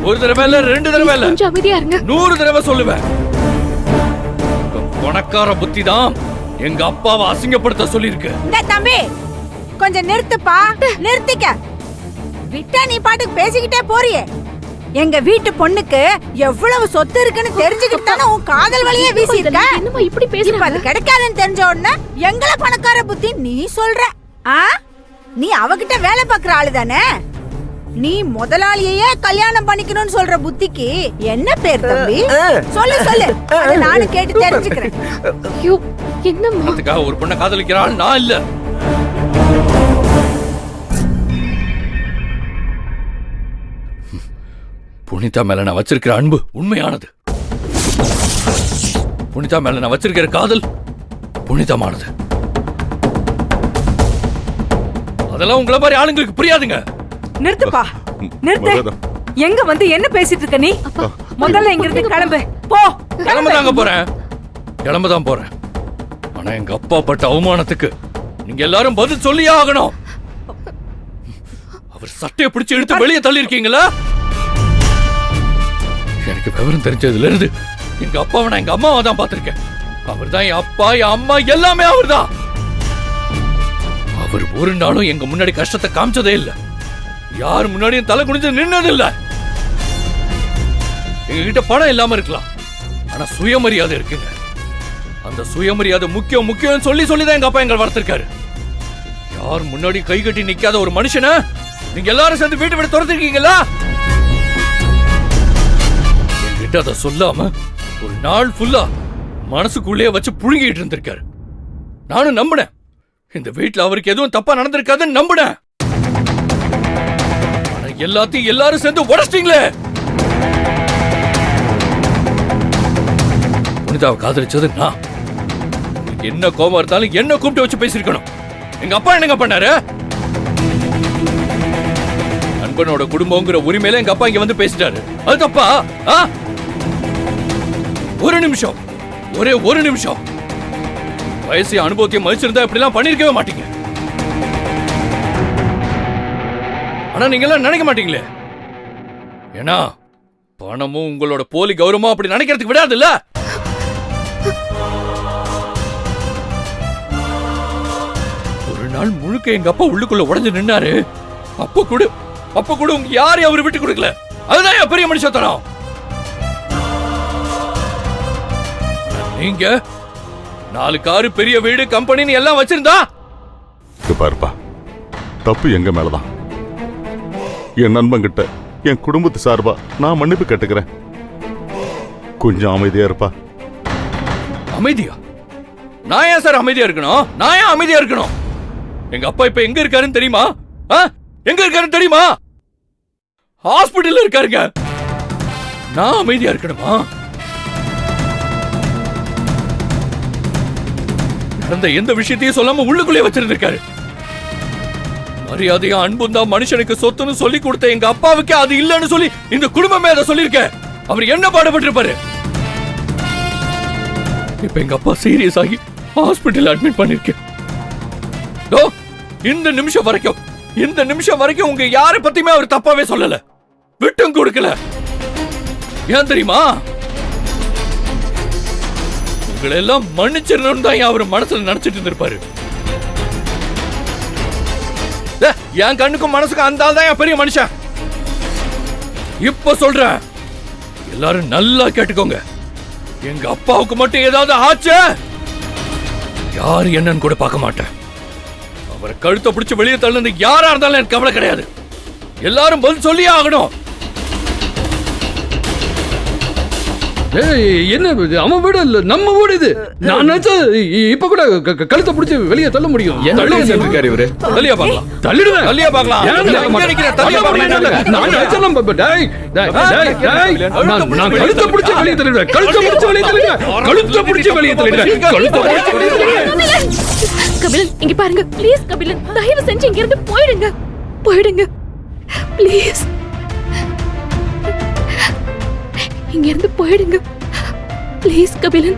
ஒரு தடவை இல்ல, 2 தடவை இல்ல, கொஞ்சம் அமைதியா இருங்க. 100 தடவை சொல்லுவேன். பணக்கார புத்தி தான் எங்க அப்பாவை அசிங்கப்படுத்த சொல்லிருக்கு. தம்பி கொஞ்சம் நிறுத்துப்பா, நிறுத்திக்க. விட்டா நீ பாட்டுக்கு பேசிக்கிட்டே போறியே. எங்க வீட்டு பொண்ணுக்கு எவ்வளவு சொத்து இருக்குன்னு தெரிஞ்சுக்கிட்டு தானே உன் காதல் வழியே வீசிருக்க. என்னமா இப்படி இப்ப அது கிடைக்காதுன்னு தெரிஞ்ச உடனே எங்கள பணக்கார புத்தி நீ சொல்ற? நீ அவகிட்ட வேலை பாக்குற ஆளு தானே? நீ முதலாளியே கல்யாணம் பண்ணிக்கணும்னு சொல்ற புத்திக்கு என்ன பேர் தம்பி? சொல்லு சொல்லு, அதை நானும் கேட்டு தெரிஞ்சுக்கிறேன். ஐயோ என்னம்மா? அதுக்காக ஒரு பொண்ணை காதலிக்கிறாள் நான் இல்ல. புனிதா மேல நான் வச்சிருக்கிற அன்பு உண்மையானது. புனிதா மேல நான் வச்சிருக்கிற காதல் புனிதமானது. அதெல்லாம் உங்களை மாதிரி ஆளுங்களுக்கு புரியாதுங்க. நிறுத்துப்பா, நிறுத்து. எங்க வந்து என்ன பேசிட்டு இருக்க நீ? முதல்ல இங்க இருந்து கிளம்பு. போ. கிளம்பதாங்க போறேன், கிளம்பதான் போறேன். ஆனா எங்க அப்பா பட்ட அவமானத்துக்கு நீங்க எல்லாரும் பதில் சொல்லியே ஆகணும். அவர் சட்டையை பிடிச்சு எடுத்து வெளியே தள்ளி இருக்கீங்களா? எனக்கு விவரம் தெரிஞ்சதுல இருந்து எங்க அப்பாவை நான் எங்க அம்மாவை தான் பார்த்திருக்கேன். அவர் தான் என் அப்பா, என் அம்மா, எல்லாமே அவர் தான். அவர் ஒரு நாளும் எங்க முன்னாடி கஷ்டத்தை காமிச்சதே இல்ல. யார் முன்னாடியும் தலை குனிஞ்சு நின்னது இல்ல. எங்க கிட்ட பணம் இல்லாம இருக்கலாம், ஆனா சுயமரியாதை இருக்குங்க. அந்த சுயமரியாதை முக்கியம் முக்கியம் சொல்லி சொல்லிதான் எங்க அப்பா எங்களை வளர்த்திருக்காரு. யார் முன்னாடி கை கட்டி நிக்காத ஒரு மனுஷனை நீங்க எல்லாரும் சேர்ந்து வீட்டை விட்டு துரத்திருக்கீங்களா? என்கிட்ட அதை சொல்லாம ஒரு நாள் ஃபுல்லா மனசுக்குள்ளே வச்சு புழுங்கிட்டு இருந்திருக்காரு. நானும் நம்பினேன், இந்த வீட்டுல அவருக்கு எதுவும் தப்பா நடந்திருக்காதுன்னு நம்பினேன். ஆனா எல்லாத்தையும் எல்லாரும் சேர்ந்து உடைச்சிட்டீங்களே. புனிதாவை காதலிச்சது நான். என்ன கோபம் இருந்தாலும் என்ன கூப்பிட்டு வச்சு பேசிருக்கணும். எங்க அப்பா என்னங்க பண்ணாரு? நண்பனோட குடும்பங்கிற உரிமையில எங்க அப்பா இங்க வந்து பேசிட்டாரு. அது தப்பா? ஒரு நிமிஷம், ஒரே ஒரு நிமிஷம். வயசு அனுபவத்தையும் மதிச்சிருந்தா இப்படி எல்லாம் பண்ணிருக்கவே மாட்டீங்க. ஆனா நீங்க எல்லாம் நினைக்க மாட்டீங்களே. ஏன்னா பணமும் உங்களோட போலி கௌரவமும் அப்படி நினைக்கிறதுக்கு விடாது இல்ல. ஒரு நாள் முழுக்க எங்க அப்பா உள்ளுக்குள்ள உடைஞ்சு நின்னாரு. அப்ப கூட உங்க யாரையும் அவரு விட்டு கொடுக்கல. அதுதான் என் பெரிய மனுஷத்தனம். நீங்க 4 காரு, பெரிய வீடு, கம்பெனி எல்லாம் வச்சிருந்தா பாருப்பா, தப்பு எங்க மேலதான். என் நண்பன் கிட்ட என் குடும்பத்து சார்பா நான் மன்னிப்பு கேட்டுக்கிறேன். கொஞ்சம் அமைதியா இருப்பா. அமைதியா? நான் ஏன் சார் அமைதியா இருக்கணும்? நான் ஏன் அமைதியா இருக்கணும்? எங்க அப்பா இப்ப எங்க இருக்காருன்னு தெரியுமா? எங்க இருக்காருன்னு தெரியுமா? ஹாஸ்பிடல்ல இருக்காருங்க. நான் அமைதியா இருக்கணுமா? நடந்த எந்த விஷயத்தையும் சொல்லாம உள்ளுக்குள்ளே வச்சிருந்திருக்காரு. மரியாதையா அன்பும் தான் மனுஷனுக்கு சொத்துன்னு சொல்லி கொடுத்த எங்க அப்பாவுக்கு அது இல்லன்னு சொல்லி இந்த குடும்பமே அதை சொல்லிருக்க. அவர் என்ன பாடுபட்டிருப்பாரு? இப்ப எங்க அப்பா சீரியஸ் ஆகி ஹாஸ்பிடல் அட்மிட் பண்ணிருக்கேன். இந்த நிமிஷம் வரைக்கும் உங்க யாரை பத்தியுமே அவர் தப்பாவே சொல்லல, விட்டும் கொடுக்கல. ஏன் தெரியுமா? உங்களை எல்லாம் மன்னிச்சிடணும் தான் அவர் மனசுல நினைச்சிட்டு இருந்திருப்பாரு. என் கண்ணுக்கும் மனசுக்கும் அந்த ஆள் தான் என் பெரிய மனுஷன். இப்ப சொல்றேன், எல்லாரும் நல்லா கேட்டுக்கோங்க. எங்க அப்பாவுக்கு மட்டும் ஏதாவது ஆச்சு, யாரு என்னன்னு கூட பார்க்க மாட்டேன். அவரை கழுத்தை பிடிச்சு வெளியே தள்ளுறது யாரா இருந்தாலும் எனக்கு கவலை கிடையாது. எல்லாரும் பதில் சொல்லியே ஆகணும். என்ன அவன் வீடு இல்ல, நம்ம வீடு இது. நான் நினைச்சா இப்ப கூட கழுத்தை பிடிச்சு வெளியே தள்ள முடியும். இருக்காரு இவரு. தள்ளியா பார்க்கலாம், தள்ளிடுவேன். தள்ளியா பார்க்கலாம். நான் கழுத்தை பிடிச்சு வெளியே தள்ளிடுவேன். கழுத்தை பிடிச்சு வெளியே தள்ளிடுவேன். கபிலன் இங்க பாருங்க ப்ளீஸ். கபிலன் தயவு செஞ்சு இங்க இருந்து போயிடுங்க ப்ளீஸ். இங்க இருந்து போயிடுங்க ப்ளீஸ் கபிலன்.